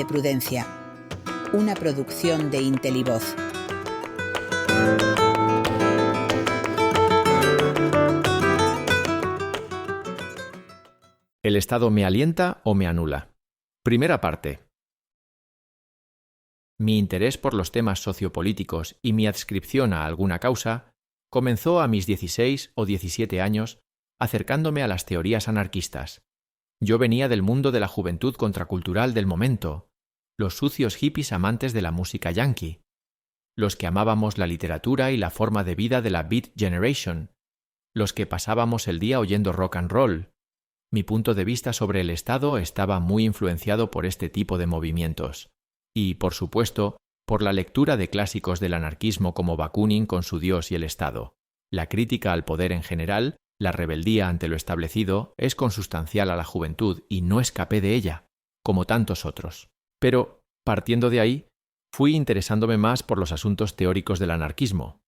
Prudencia, una producción de Intelivoz. ¿El Estado me alienta o me anula? Primera parte. Mi interés por los temas sociopolíticos y mi adscripción a alguna causa comenzó a mis 16 o 17 años acercándome a las teorías anarquistas. Yo venía del mundo de la juventud contracultural del momento, los sucios hippies amantes de la música yankee, los que amábamos la literatura y la forma de vida de la Beat Generation, los que pasábamos el día oyendo rock and roll. Mi punto de vista sobre el Estado estaba muy influenciado por este tipo de movimientos y, por supuesto, por la lectura de clásicos del anarquismo como Bakunin con su Dios y el Estado. La crítica al poder en general, la rebeldía ante lo establecido, es consustancial a la juventud y no escapé de ella, como tantos otros. Pero, partiendo de ahí, fui interesándome más por los asuntos teóricos del anarquismo.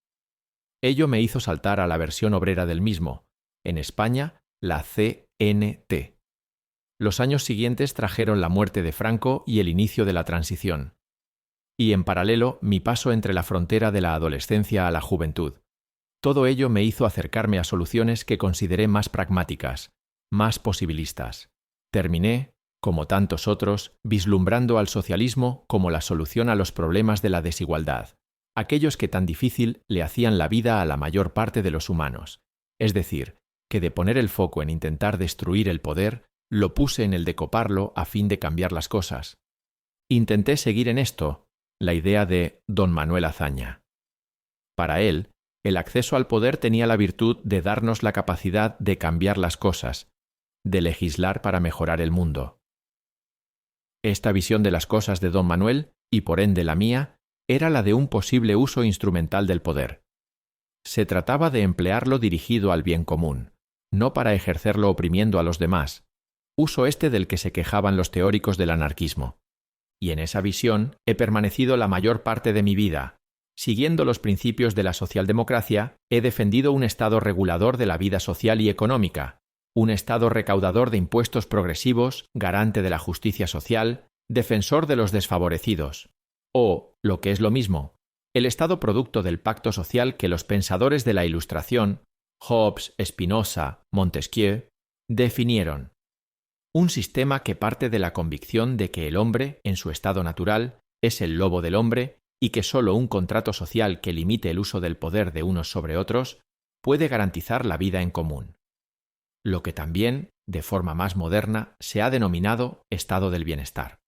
Ello me hizo saltar a la versión obrera del mismo, en España, la CNT. Los años siguientes trajeron la muerte de Franco y el inicio de la transición. Y en paralelo, mi paso entre la frontera de la adolescencia a la juventud. Todo ello me hizo acercarme a soluciones que consideré más pragmáticas, más posibilistas. Terminé, como tantos otros, vislumbrando al socialismo como la solución a los problemas de la desigualdad, aquellos que tan difícil le hacían la vida a la mayor parte de los humanos. Es decir, que de poner el foco en intentar destruir el poder, lo puse en el de coparlo a fin de cambiar las cosas. Intenté seguir en esto la idea de don Manuel Azaña. Para él, el acceso al poder tenía la virtud de darnos la capacidad de cambiar las cosas, de legislar para mejorar el mundo. Esta visión de las cosas de don Manuel, y por ende la mía, era la de un posible uso instrumental del poder. Se trataba de emplearlo dirigido al bien común, no para ejercerlo oprimiendo a los demás, uso este del que se quejaban los teóricos del anarquismo. Y en esa visión he permanecido la mayor parte de mi vida. Siguiendo los principios de la socialdemocracia, he defendido un Estado regulador de la vida social y económica, un Estado recaudador de impuestos progresivos, garante de la justicia social, defensor de los desfavorecidos, o, lo que es lo mismo, el Estado producto del pacto social que los pensadores de la Ilustración, Hobbes, Spinoza, Montesquieu, definieron. Un sistema que parte de la convicción de que el hombre, en su estado natural, es el lobo del hombre y que sólo un contrato social que limite el uso del poder de unos sobre otros puede garantizar la vida en común. Lo que también, de forma más moderna, se ha denominado estado del bienestar.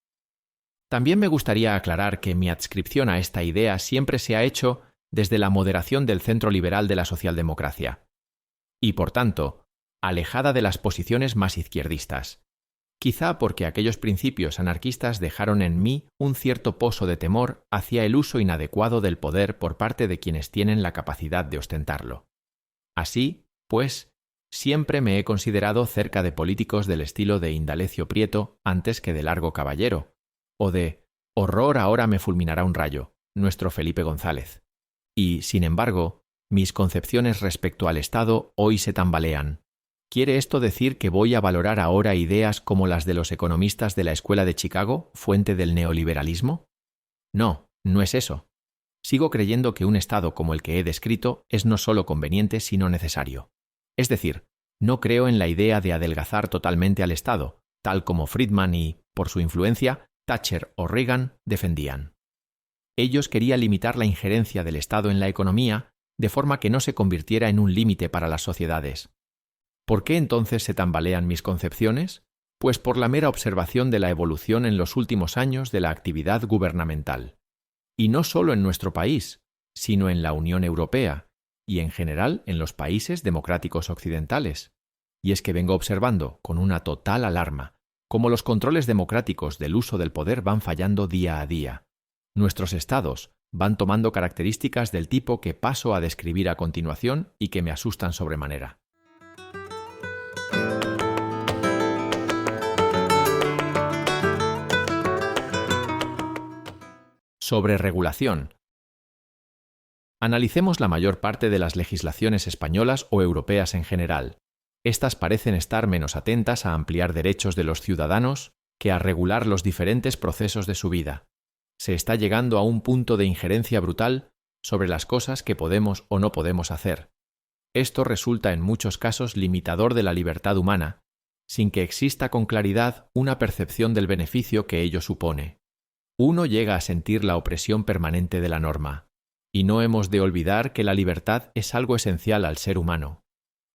También me gustaría aclarar que mi adscripción a esta idea siempre se ha hecho desde la moderación del centro liberal de la socialdemocracia, y por tanto, alejada de las posiciones más izquierdistas. Quizá porque aquellos principios anarquistas dejaron en mí un cierto pozo de temor hacia el uso inadecuado del poder por parte de quienes tienen la capacidad de ostentarlo. Así, pues, siempre me he considerado cerca de políticos del estilo de Indalecio Prieto antes que de Largo Caballero, o de «Horror, ahora me fulminará un rayo», nuestro Felipe González. Y, sin embargo, mis concepciones respecto al Estado hoy se tambalean. ¿Quiere esto decir que voy a valorar ahora ideas como las de los economistas de la Escuela de Chicago, fuente del neoliberalismo? No, no es eso. Sigo creyendo que un Estado como el que he descrito es no solo conveniente, sino necesario. Es decir, no creo en la idea de adelgazar totalmente al Estado, tal como Friedman y, por su influencia, Thatcher o Reagan defendían. Ellos querían limitar la injerencia del Estado en la economía de forma que no se convirtiera en un límite para las sociedades. ¿Por qué entonces se tambalean mis concepciones? Pues por la mera observación de la evolución en los últimos años de la actividad gubernamental. Y no solo en nuestro país, sino en la Unión Europea y en general en los países democráticos occidentales. Y es que vengo observando, con una total alarma, cómo los controles democráticos del uso del poder van fallando día a día. Nuestros estados van tomando características del tipo que paso a describir a continuación y que me asustan sobremanera. Sobre regulación. Analicemos la mayor parte de las legislaciones españolas o europeas en general. Estas parecen estar menos atentas a ampliar derechos de los ciudadanos que a regular los diferentes procesos de su vida. Se está llegando a un punto de injerencia brutal sobre las cosas que podemos o no podemos hacer. Esto resulta en muchos casos limitador de la libertad humana, sin que exista con claridad una percepción del beneficio que ello supone. Uno llega a sentir la opresión permanente de la norma, y no hemos de olvidar que la libertad es algo esencial al ser humano.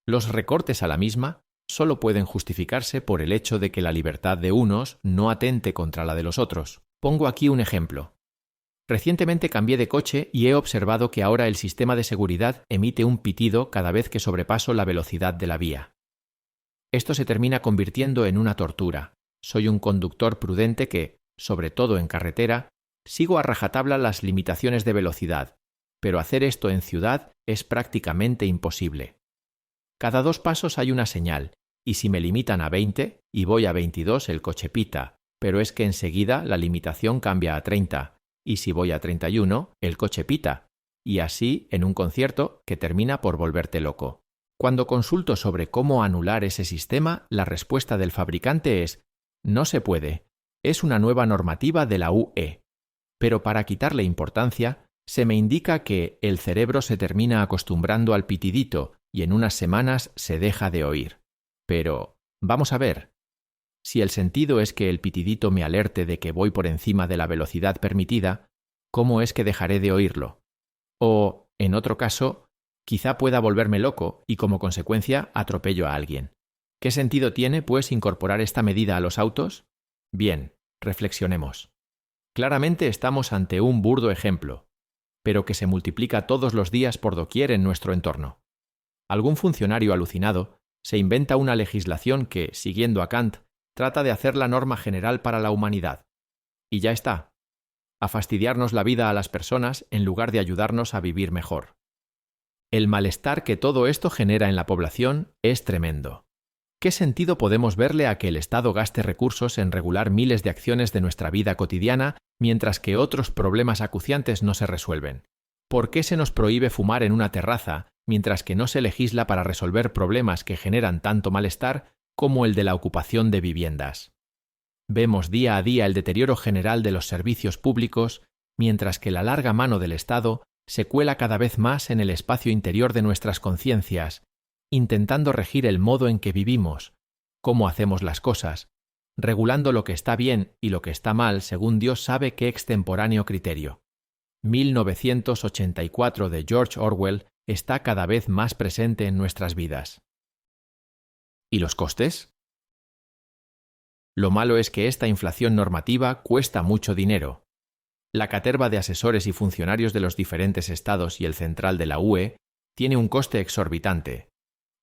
Los recortes a la misma solo pueden justificarse por el hecho de que la libertad de unos no atente contra la de los otros. Pongo aquí un ejemplo. Recientemente cambié de coche y he observado que ahora el sistema de seguridad emite un pitido cada vez que sobrepaso la velocidad de la vía. Esto se termina convirtiendo en una tortura. Soy un conductor prudente que, sobre todo en carretera, sigo a rajatabla las limitaciones de velocidad, pero hacer esto en ciudad es prácticamente imposible. Cada 2 pasos hay una señal, y si me limitan a 20 y voy a 22 el coche pita, pero es que enseguida la limitación cambia a 30, y si voy a 31 el coche pita, y así en un concierto que termina por volverte loco. Cuando consulto sobre cómo anular ese sistema, la respuesta del fabricante es: no se puede, es una nueva normativa de la UE. Pero para quitarle importancia, se me indica que el cerebro se termina acostumbrando al pitidito y en unas semanas se deja de oír. Pero, vamos a ver. Si el sentido es que el pitidito me alerte de que voy por encima de la velocidad permitida, ¿cómo es que dejaré de oírlo? O, en otro caso, quizá pueda volverme loco y como consecuencia atropello a alguien. ¿Qué sentido tiene, pues, incorporar esta medida a los autos? Bien, reflexionemos. Claramente estamos ante un burdo ejemplo, pero que se multiplica todos los días por doquier en nuestro entorno. Algún funcionario alucinado se inventa una legislación que, siguiendo a Kant, trata de hacer la norma general para la humanidad. Y ya está. A fastidiarnos la vida a las personas en lugar de ayudarnos a vivir mejor. El malestar que todo esto genera en la población es tremendo. ¿Qué sentido podemos verle a que el Estado gaste recursos en regular miles de acciones de nuestra vida cotidiana mientras que otros problemas acuciantes no se resuelven? ¿Por qué se nos prohíbe fumar en una terraza mientras que no se legisla para resolver problemas que generan tanto malestar como el de la ocupación de viviendas? Vemos día a día el deterioro general de los servicios públicos, mientras que la larga mano del Estado se cuela cada vez más en el espacio interior de nuestras conciencias, intentando regir el modo en que vivimos, cómo hacemos las cosas, regulando lo que está bien y lo que está mal según Dios sabe qué extemporáneo criterio. 1984 de George Orwell está cada vez más presente en nuestras vidas. ¿Y los costes? Lo malo es que esta inflación normativa cuesta mucho dinero. La caterva de asesores y funcionarios de los diferentes estados y el central de la UE tiene un coste exorbitante.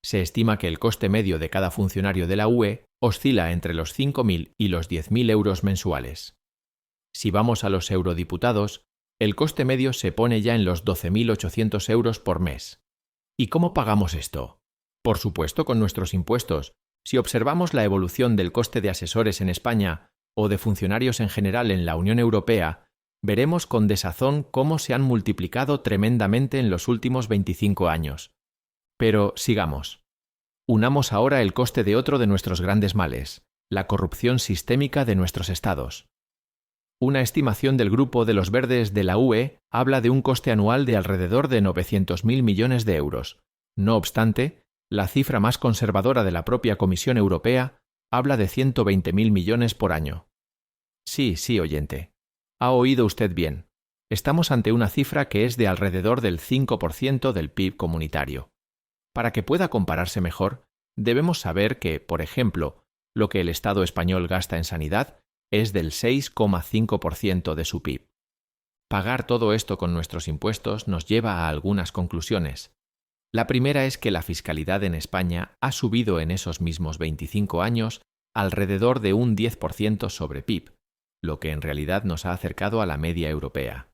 Se estima que el coste medio de cada funcionario de la UE oscila entre los 5.000 y los 10.000 euros mensuales. Si vamos a los eurodiputados, el coste medio se pone ya en los 12.800 euros por mes. ¿Y cómo pagamos esto? Por supuesto, con nuestros impuestos. Si observamos la evolución del coste de asesores en España o de funcionarios en general en la Unión Europea, veremos con desazón cómo se han multiplicado tremendamente en los últimos 25 años. Pero sigamos. Unamos ahora el coste de otro de nuestros grandes males, la corrupción sistémica de nuestros estados. Una estimación del Grupo de los Verdes de la UE habla de un coste anual de alrededor de 900.000 millones de euros. No obstante, la cifra más conservadora de la propia Comisión Europea habla de 120.000 millones por año. Sí, oyente. Ha oído usted bien. Estamos ante una cifra que es de alrededor del 5% del PIB comunitario. Para que pueda compararse mejor, debemos saber que, por ejemplo, lo que el Estado español gasta en sanidad es del 6,5% de su PIB. Pagar todo esto con nuestros impuestos nos lleva a algunas conclusiones. La primera es que la fiscalidad en España ha subido en esos mismos 25 años alrededor de un 10% sobre PIB, lo que en realidad nos ha acercado a la media europea.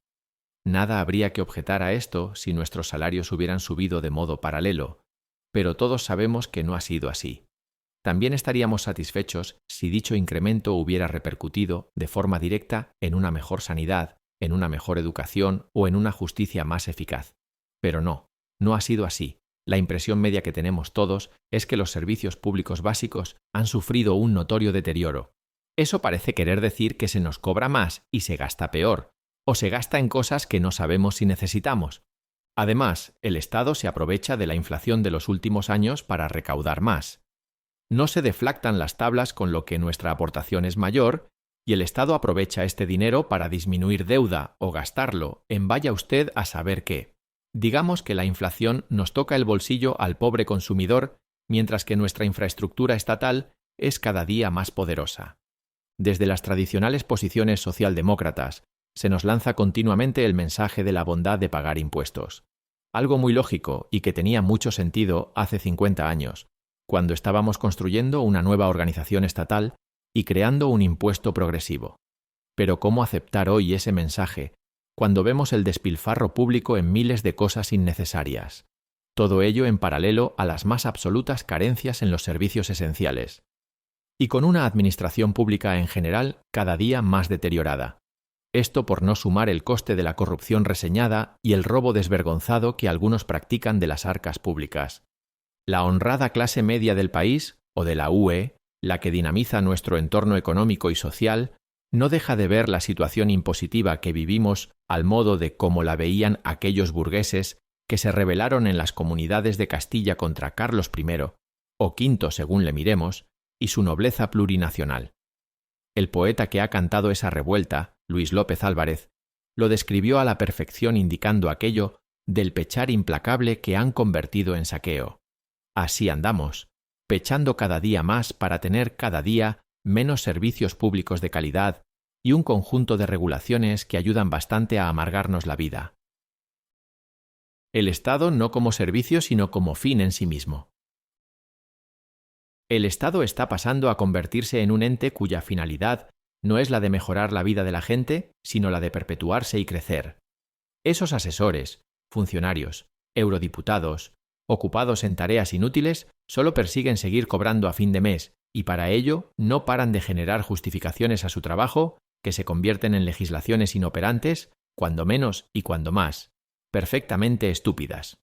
Nada habría que objetar a esto si nuestros salarios hubieran subido de modo paralelo, pero todos sabemos que no ha sido así. También estaríamos satisfechos si dicho incremento hubiera repercutido de forma directa en una mejor sanidad, en una mejor educación o en una justicia más eficaz. Pero no ha sido así. La impresión media que tenemos todos es que los servicios públicos básicos han sufrido un notorio deterioro. Eso parece querer decir que se nos cobra más y se gasta peor, o se gasta en cosas que no sabemos si necesitamos. Además, el Estado se aprovecha de la inflación de los últimos años para recaudar más. No se deflactan las tablas con lo que nuestra aportación es mayor, y el Estado aprovecha este dinero para disminuir deuda o gastarlo en vaya usted a saber qué. Digamos que la inflación nos toca el bolsillo al pobre consumidor, mientras que nuestra infraestructura estatal es cada día más poderosa. Desde las tradicionales posiciones socialdemócratas, se nos lanza continuamente el mensaje de la bondad de pagar impuestos. Algo muy lógico y que tenía mucho sentido hace 50 años, cuando estábamos construyendo una nueva organización estatal y creando un impuesto progresivo. Pero ¿cómo aceptar hoy ese mensaje cuando vemos el despilfarro público en miles de cosas innecesarias? Todo ello en paralelo a las más absolutas carencias en los servicios esenciales. Y con una administración pública en general cada día más deteriorada. Esto por no sumar el coste de la corrupción reseñada y el robo desvergonzado que algunos practican de las arcas públicas. La honrada clase media del país, o de la UE, la que dinamiza nuestro entorno económico y social, no deja de ver la situación impositiva que vivimos al modo de cómo la veían aquellos burgueses que se rebelaron en las comunidades de Castilla contra Carlos I, o V según le miremos, y su nobleza plurinacional. El poeta que ha cantado esa revuelta, Luis López Álvarez, lo describió a la perfección indicando aquello del pechar implacable que han convertido en saqueo. Así andamos, pechando cada día más para tener cada día menos servicios públicos de calidad y un conjunto de regulaciones que ayudan bastante a amargarnos la vida. El Estado no como servicio sino como fin en sí mismo. El Estado está pasando a convertirse en un ente cuya finalidad no es la de mejorar la vida de la gente, sino la de perpetuarse y crecer. Esos asesores, funcionarios, eurodiputados, ocupados en tareas inútiles, solo persiguen seguir cobrando a fin de mes y para ello no paran de generar justificaciones a su trabajo que se convierten en legislaciones inoperantes, cuando menos y cuando más, perfectamente estúpidas.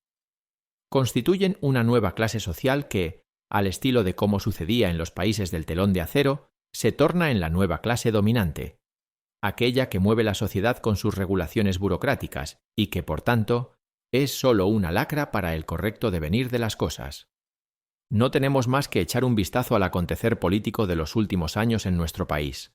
Constituyen una nueva clase social que, al estilo de cómo sucedía en los países del telón de acero, se torna en la nueva clase dominante, aquella que mueve la sociedad con sus regulaciones burocráticas y que, por tanto, es sólo una lacra para el correcto devenir de las cosas. No tenemos más que echar un vistazo al acontecer político de los últimos años en nuestro país.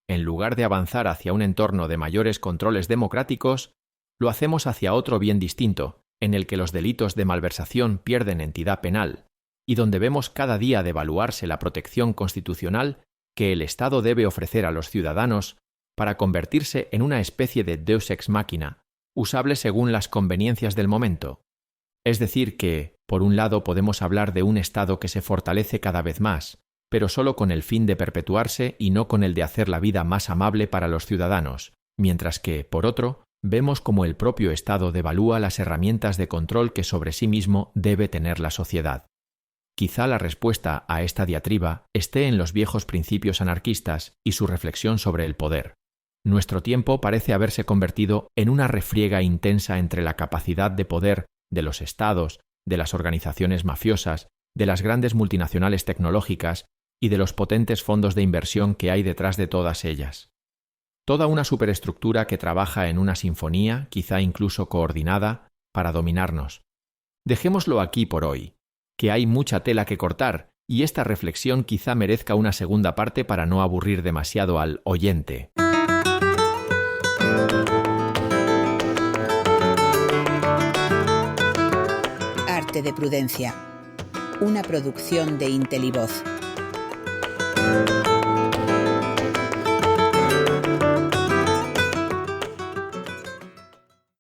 En lugar de avanzar hacia un entorno de mayores controles democráticos, lo hacemos hacia otro bien distinto, en el que los delitos de malversación pierden entidad penal, y donde vemos cada día devaluarse la protección constitucional que el Estado debe ofrecer a los ciudadanos para convertirse en una especie de deus ex machina, usable según las conveniencias del momento. Es decir que, por un lado, podemos hablar de un Estado que se fortalece cada vez más, pero solo con el fin de perpetuarse y no con el de hacer la vida más amable para los ciudadanos, mientras que, por otro, vemos cómo el propio Estado devalúa las herramientas de control que sobre sí mismo debe tener la sociedad. Quizá la respuesta a esta diatriba esté en los viejos principios anarquistas y su reflexión sobre el poder. Nuestro tiempo parece haberse convertido en una refriega intensa entre la capacidad de poder de los estados, de las organizaciones mafiosas, de las grandes multinacionales tecnológicas y de los potentes fondos de inversión que hay detrás de todas ellas. Toda una superestructura que trabaja en una sinfonía, quizá incluso coordinada, para dominarnos. Dejémoslo aquí por hoy, que hay mucha tela que cortar y esta reflexión quizá merezca una segunda parte para no aburrir demasiado al oyente. Arte de Prudencia, una producción de Intelivoz.